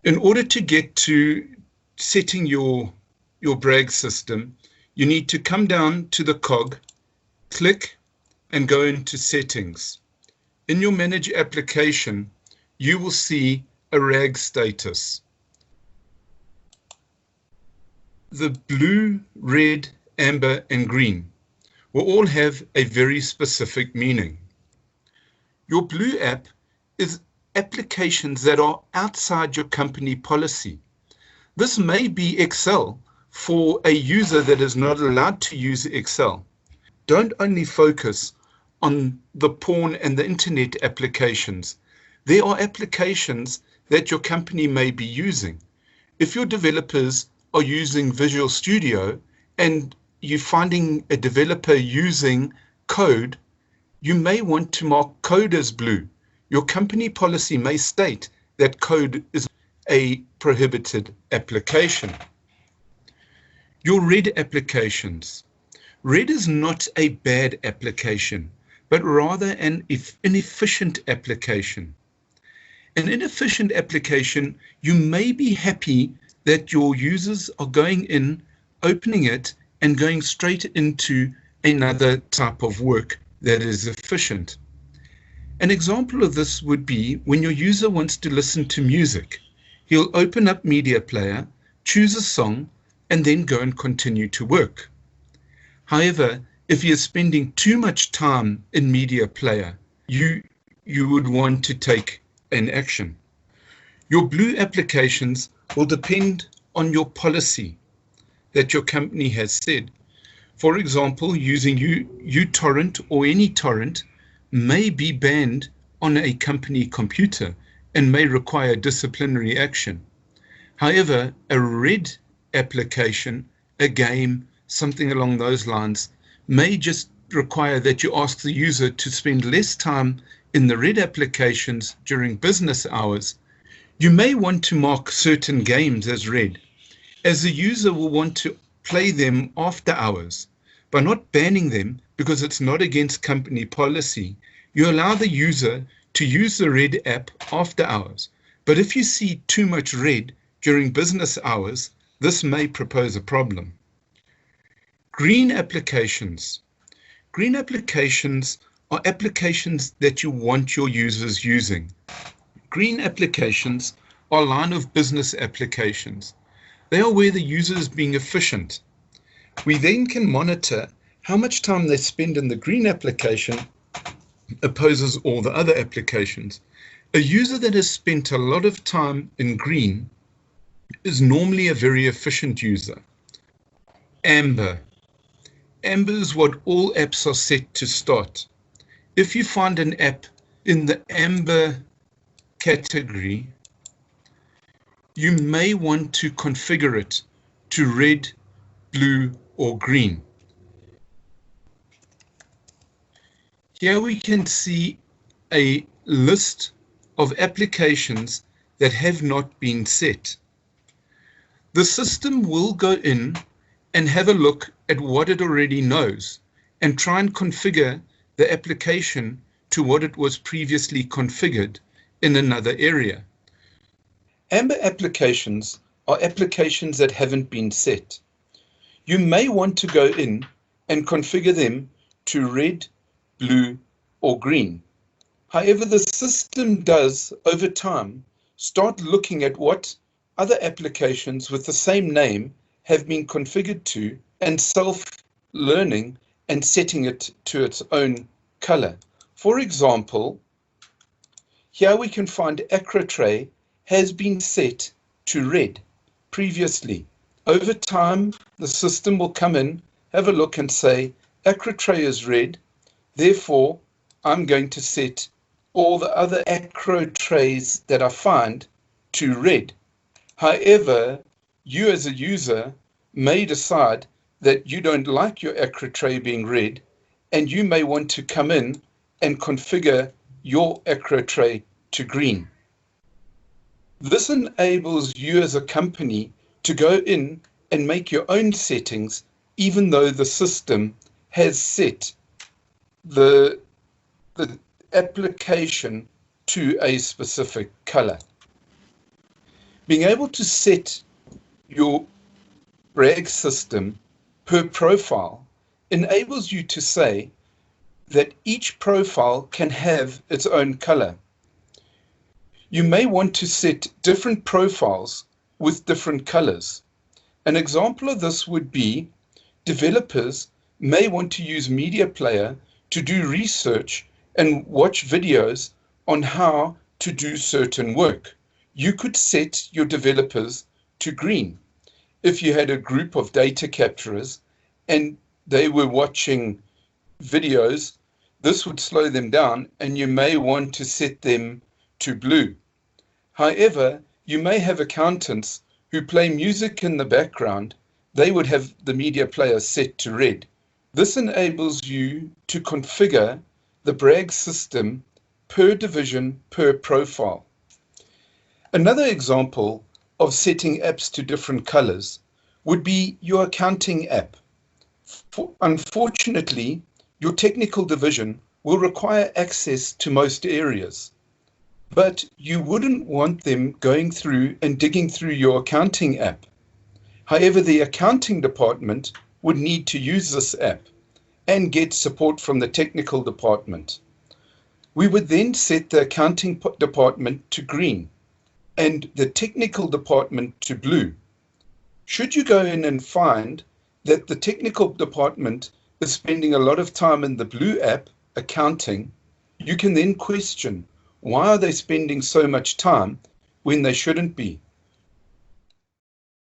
In order to get to setting your Bragg system, you need to come down to the cog, click, and go into settings. In your manage application, you will see a RAG status. The blue, red, amber, and green will all have a very specific meaning. Your blue app is applications that are outside your company policy. This may be Excel for a user that is not allowed to use Excel. Don't only focus on the porn and the internet applications. There are applications that your company may be using. If your developers are using Visual Studio and you're finding a developer using code, you may want to mark code as blue. Your company policy may state that code is a prohibited application. Your red applications. Red is not a bad application, but rather an inefficient application. An inefficient application, you may be happy that your users are going in, opening it, and going straight into another type of work that is efficient. An example of this would be when your user wants to listen to music. He'll open up Media Player, choose a song, and then go and continue to work. However, if he is spending too much time in Media Player, you would want to take an action. Your blue applications will depend on your policy that your company has said. For example, using uTorrent or any torrent may be banned on a company computer and may require disciplinary action. However, a red application, a game, something along those lines, may just require that you ask the user to spend less time in the red applications during business hours. You may want to mark certain games as red, as the user will want to play them after hours. By not banning them, because it's not against company policy, you allow the user to use the red app after hours. But if you see too much red during business hours, this may propose a problem. Green applications. Green applications are applications that you want your users using. Green applications are line of business applications. They are where the user is being efficient. We then can monitor how much time they spend in the green application opposes all the other applications. A user that has spent a lot of time in green is normally a very efficient user. Amber. Amber is what all apps are set to start. If you find an app in the amber category, you may want to configure it to red, blue, or green. Here we can see a list of applications that have not been set. The system will go in and have a look at what it already knows and try and configure the application to what it was previously configured in another area. Amber applications are applications that haven't been set. You may want to go in and configure them to red, blue, or green. However, the system does, over time, start looking at what other applications with the same name have been configured to and self-learning and setting it to its own color. For example, here we can find Acrotray has been set to red previously. Over time, the system will come in, have a look and say, Acrotray is red, therefore I'm going to set all the other Acrotrays that I find to red. However, you as a user may decide that you don't like your Acrotray being red, and you may want to come in and configure your Acrotray to green. This enables you as a company to go in and make your own settings, even though the system has set the application to a specific color. Being able to set your Bragg system per profile enables you to say that each profile can have its own color. You may want to set different profiles with different colors. An example of this would be developers may want to use Media Player to do research and watch videos on how to do certain work. You could set your developers to green. If you had a group of data capturers and they were watching videos, this would slow them down and you may want to set them to blue. However, you may have accountants who play music in the background. They would have the media player set to red. This enables you to configure the Bragg system per division, per profile. Another example of setting apps to different colors would be your accounting app. Unfortunately, your technical division will require access to most areas, but you wouldn't want them going through and digging through your accounting app. However, the accounting department would need to use this app and get support from the technical department. We would then set the accounting department to green and the technical department to blue. Should you go in and find that the technical department is spending a lot of time in the blue app, accounting, you can then question, why are they spending so much time when they shouldn't be?